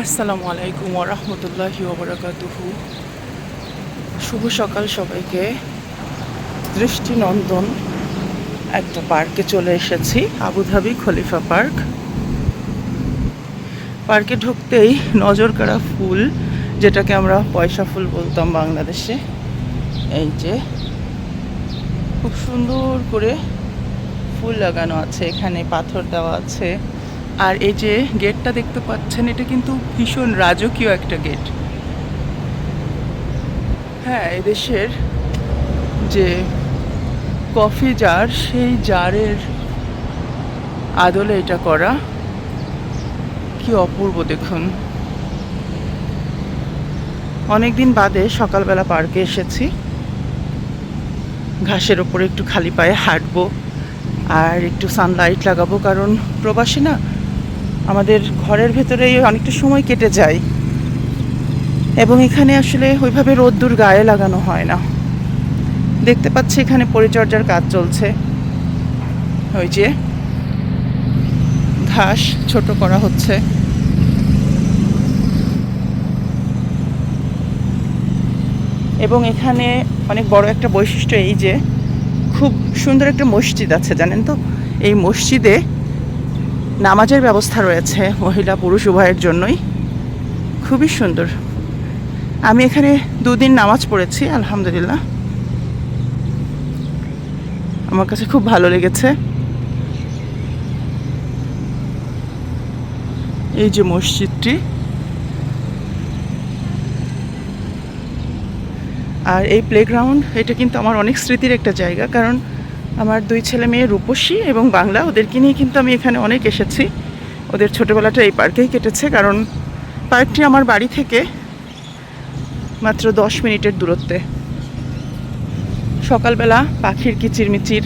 আসসালামু আলাইকুম ওয়া রাহমাতুল্লাহি ওয়া বারাকাতুহু। শুভ সকাল সবাইকে। দৃষ্টিনন্দন একটা পার্কে চলে এসেছি, আবুধাবি খলিফা পার্ক। পার্কে ঢুকতেই নজর কাড়া ফুল, যেটাকে আমরা পয়সা ফুল বলতাম বাংলাদেশে, এই যে খুব সুন্দর করে ফুল লাগানো আছে, এখানে পাথর দেওয়া আছে। আর এই যে গেটটা দেখতে পাচ্ছেন, এটা কিন্তু ভীষণ রাজকীয় একটা গেট। হ্যাঁ, এদেশের যে কফি জার, সেই জারের আদলে এটা করা। কি অপূর্ব দেখুন। অনেকদিন বাদে সকালবেলা পার্কে এসেছি, ঘাসের ওপরে একটু খালি পায়ে হাঁটবো আর একটু সানলাইট লাগাবো, কারণ প্রবাসী না, আমাদের ঘরের ভেতরেই অনেকটা সময় কেটে যায় এবং এখানে আসলে ওইভাবে রোদ্দুর গায়ে লাগানো হয় না। দেখতে পাচ্ছি এখানে পরিচর্যার কাজ চলছে, ওই যে ঘাস ছোট করা হচ্ছে। এবং এখানে অনেক বড় একটা বৈশিষ্ট্য এই যে খুব সুন্দর একটা মসজিদ আছে, জানেন তো? এই মসজিদে নামাজের ব্যবস্থা রয়েছে মহিলা পুরুষ উভয়ের জন্যই, খুবই সুন্দর। আমি এখানে 2 দিন নামাজ পড়েছি, আলহামদুলিল্লাহ আমার কাছে খুব ভালো লেগেছে। এই যে মসজিদটি, আর এই প্লেগ্রাউন্ড, এটা কিন্তু আমার অনেক স্মৃতির একটা জায়গা, কারণ আমার 2 ছেলে মেয়ে রূপসী এবং বাংলা, ওদেরকে নিয়ে কিন্তু আমি এখানে অনেক এসেছি। ওদের ছোটোবেলাটা এই পার্কেই কেটেছে, কারণ পার্কটি আমার বাড়ি থেকে মাত্র 10 মিনিটের দূরত্বে। সকালবেলা পাখির কিচিরমিচির,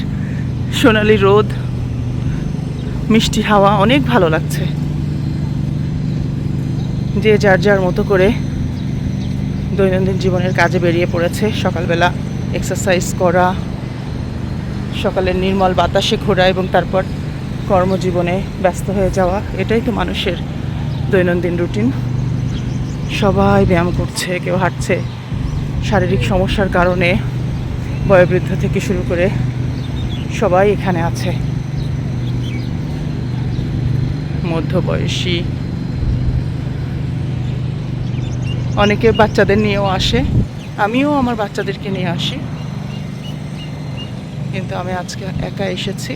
সোনালি রোদ, মিষ্টি হাওয়া, অনেক ভালো লাগছে। যে যার যার মতো করে দৈনন্দিন জীবনের কাজে বেরিয়ে পড়েছে। সকালবেলা এক্সারসাইজ করা, সকালের নির্মল বাতাসে ঘোরা এবং তারপর কর্মজীবনে ব্যস্ত হয়ে যাওয়া, এটাই তো মানুষের দৈনন্দিন রুটিন। সবাই ব্যায়াম করছে, কেউ হাঁটছে। শারীরিক সমস্যার কারণে বয়োবৃদ্ধ থেকে শুরু করে সবাই এখানে আছে, মধ্যবয়সী, অনেকে বাচ্চাদের নিয়েও আসে। আমিও আমার বাচ্চাদেরকে নিয়ে আসি, কিন্তু আমি আজকে একা এসেছি।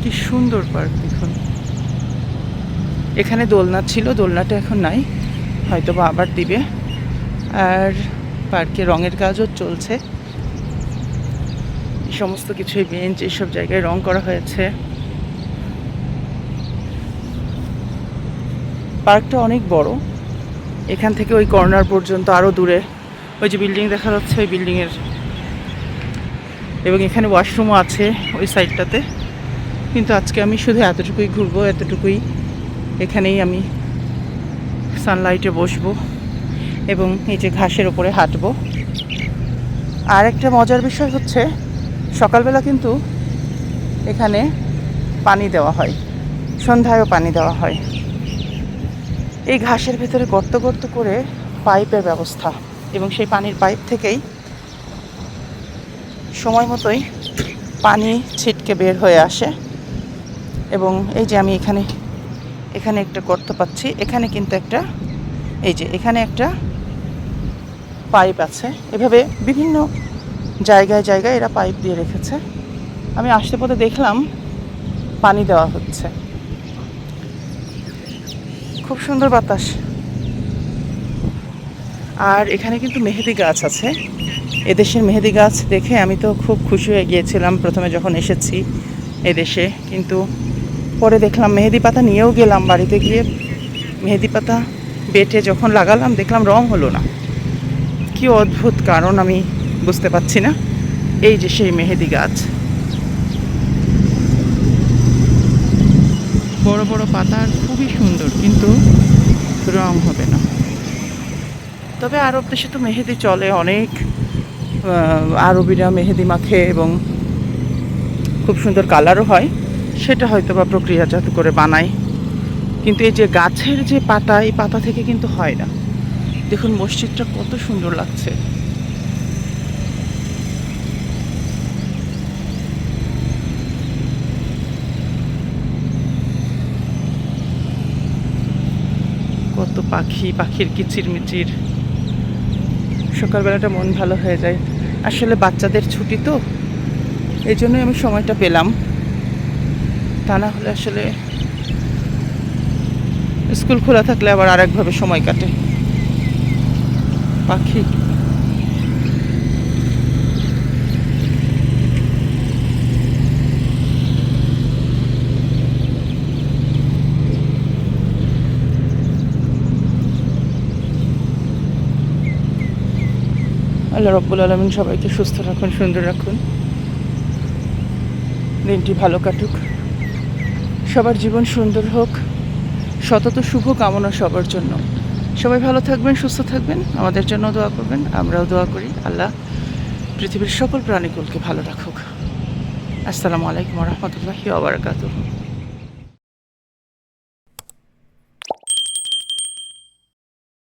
কি সুন্দর পার্ক দেখুন। এখানে দোলনা ছিল, দোলনাটা এখন নাই, হয়তো বা আবার দিবে। আর পার্কে রঙের কাজও চলছে, সমস্ত কিছুই বেঞ্চ, এইসব জায়গায় রং করা হয়েছে। পার্কটা অনেক বড়, এখান থেকে ওই কর্নার পর্যন্ত আরও দূরে ওই যে বিল্ডিং দেখা যাচ্ছে, ওই বিল্ডিংয়ের। এবং এখানে ওয়াশরুমও আছে ওই সাইডটাতে, কিন্তু আজকে আমি শুধু এতটুকুই ঘুরবো, এতটুকুই। এখানেই আমি সানলাইটে বসবো এবং এই যে ঘাসের ওপরে হাঁটবো। আর একটা মজার বিষয় হচ্ছে, সকালবেলা কিন্তু এখানে পানি দেওয়া হয়, সন্ধ্যায়ও পানি দেওয়া হয়। এই ঘাসের ভেতরে গর্ত গর্ত করে পাইপের ব্যবস্থা, এবং সেই পানির পাইপ থেকেই সময় মতোই পানি ছিটকে বের হয়ে আসে। এবং এই যে আমি এখানে একটা গর্ত পাচ্ছি, এখানে কিন্তু একটা, এই যে এখানে একটা পাইপ আছে। এভাবে বিভিন্ন জায়গায় জায়গায় এরা পাইপ দিয়ে রেখেছে। আমি আসতে পথে দেখলাম পানি দেওয়া হচ্ছে। খুব সুন্দর বাতাস। আর এখানে কিন্তু মেহেদি গাছ আছে। এদেশের মেহেদি গাছ দেখে আমি তো খুব খুশি হয়ে গিয়েছিলাম প্রথমে যখন এসেছি এদেশে, কিন্তু পরে দেখলাম, মেহেদি পাতা নিয়েও গেলাম বাড়িতে, গিয়ে মেহেদি পাতা বেটে যখন লাগালাম দেখলাম রং হলো না। কি অদ্ভুত কারণ আমি বুঝতে পারছি না। এই যে সেই মেহেদি গাছ, বড় বড় পাতা, খুবই সুন্দর, কিন্তু রং হবে না। তবে আরব দেশে তো মেহেদি চলে অনেক, আরবিরা মেহেদি মাখে এবং খুব সুন্দর কালারও হয়, সেটা হয়তো বা প্রক্রিয়াজাত করে বানায়। কিন্তু এই যে গাছের যে পাতা, এই পাতা থেকে কিন্তু হয় না। দেখুন মসজিদটা কত সুন্দর লাগছে। কত পাখি, পাখির কিচিরমিচির। সকালবেলাটা মন ভালো হয়ে যায়। আসলে বাচ্চাদের ছুটি তো, এই জন্যই আমি সময়টা পেলাম। তা না হলে আসলে স্কুল খোলা থাকলে আবার আরেকভাবে সময় কাটে। পাখি, আল্লাহ রব্বুল আলামিন সবাইকে সুস্থ রাখুন, সুন্দর রাখুন, দিনটি ভালো কাটুক, সবার জীবন সুন্দর হোক, সতত শুভ কামনা সবার জন্য। সবাই ভালো থাকবেন, সুস্থ থাকবেন, আমাদের জন্য দোয়া করবেন, আমরাও দোয়া করি আল্লাহ পৃথিবীর সকল প্রাণীকুলকে ভালো রাখুক। আসসালামু আলাইকুম ওয়া রাহমাতুল্লাহি ওয়া বারাকাতুহু।